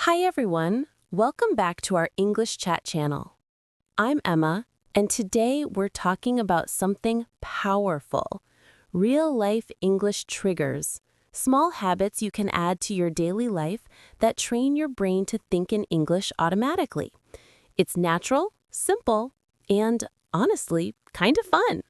Hi everyone, welcome back to our English Chat channel. I'm Emma, and today we're talking about something powerful, real-life English triggers, small habits you can add to your daily life that train your brain to think in English automatically. It's natural, simple, and honestly, kind of fun.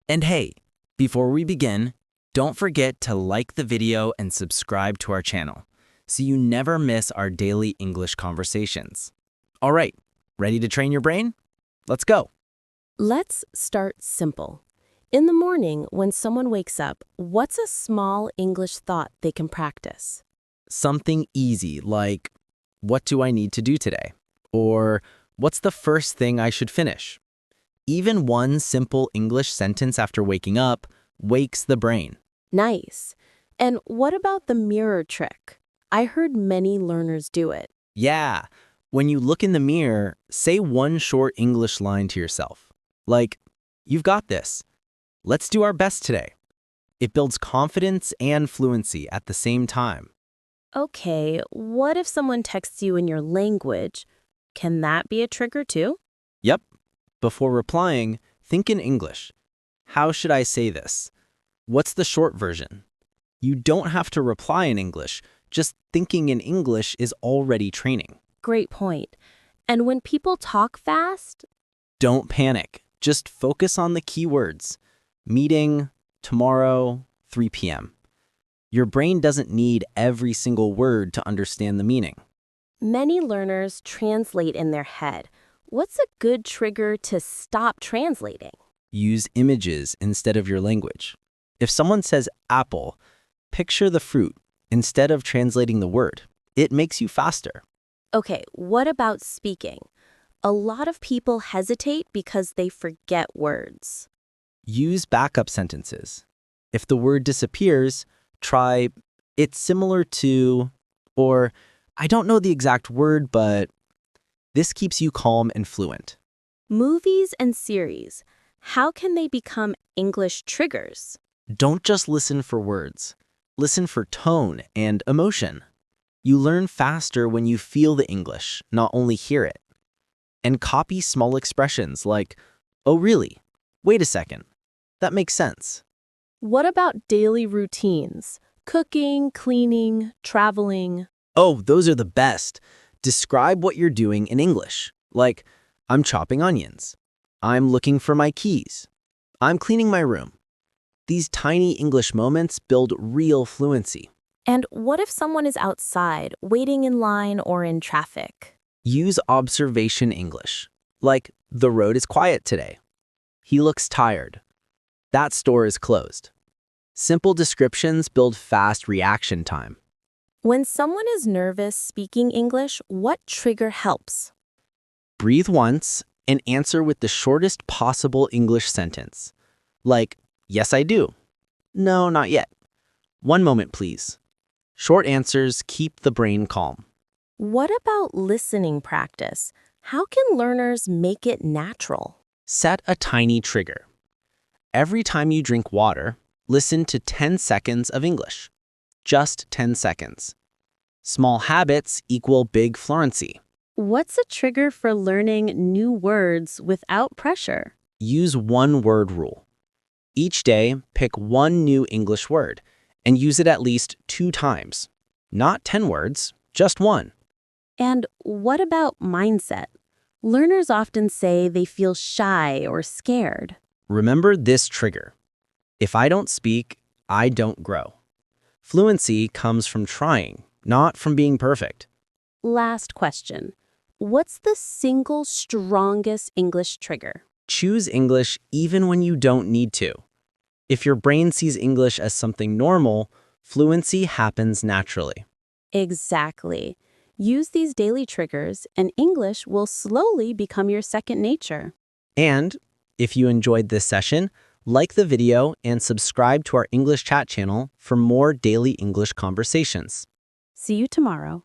And hey, before we begin, don't forget to like the video and subscribe to our channel so you never miss our daily English conversations. All right, ready to train your brain? Let's go. Let's start simple. In the morning, when someone wakes up, what's a small English thought they can practice? Something easy like, what do I need to do today? Or what's the first thing I should finish? Even one simple English sentence after waking up wakes the brain. Nice. And what about the mirror trick? I heard many learners do it. Yeah, when you look in the mirror, say one short English line to yourself. Like, you've got this. Let's do our best today. It builds confidence and fluency at the same time. Okay, what if someone texts you in your language? Can that be a trigger too? Yep. Before replying, think in English. How should I say this? What's the short version? You don't have to reply in English. Just thinking in English is already training. Great point. And when people talk fast? Don't panic. Just focus on the key words. Meeting, tomorrow, 3 p.m. Your brain doesn't need every single word to understand the meaning. Many learners translate in their head. What's a good trigger to stop translating? Use images instead of your language. If someone says apple, picture the fruit instead of translating the word. It makes you faster. Okay, what about speaking? A lot of people hesitate because they forget words. Use backup sentences. If the word disappears, try, it's similar to, or I don't know the exact word, but this keeps you calm and fluent. Movies and series, how can they become English triggers? Don't just listen for words. Listen for tone and emotion. You learn faster when you feel the English, not only hear it. And copy small expressions like, oh really? Wait a second. That makes sense. What about daily routines? Cooking, cleaning, traveling? Oh, those are the best. Describe what you're doing in English. Like, I'm chopping onions. I'm looking for my keys. I'm cleaning my room. These tiny English moments build real fluency. And what if someone is outside, waiting in line or in traffic? Use observation English. Like, the road is quiet today. He looks tired. That store is closed. Simple descriptions build fast reaction time. When someone is nervous speaking English, what trigger helps? Breathe once and answer with the shortest possible English sentence. Like, yes, I do. No, not yet. One moment, please. Short answers keep the brain calm. What about listening practice? How can learners make it natural? Set a tiny trigger. Every time you drink water, listen to 10 seconds of English. Just 10 seconds. Small habits equal big fluency. What's a trigger for learning new words without pressure? Use one-word rule. Each day, pick one new English word and use it at least 2 times. Not 10 words, just one. And what about mindset? Learners often say they feel shy or scared. Remember this trigger. If I don't speak, I don't grow. Fluency comes from trying, not from being perfect. Last question. What's the single strongest English trigger? Choose English even when you don't need to. If your brain sees English as something normal, fluency happens naturally. Exactly. Use these daily triggers, and English will slowly become your second nature. And if you enjoyed this session, like the video and subscribe to our English chat channel for more daily English conversations. See you tomorrow.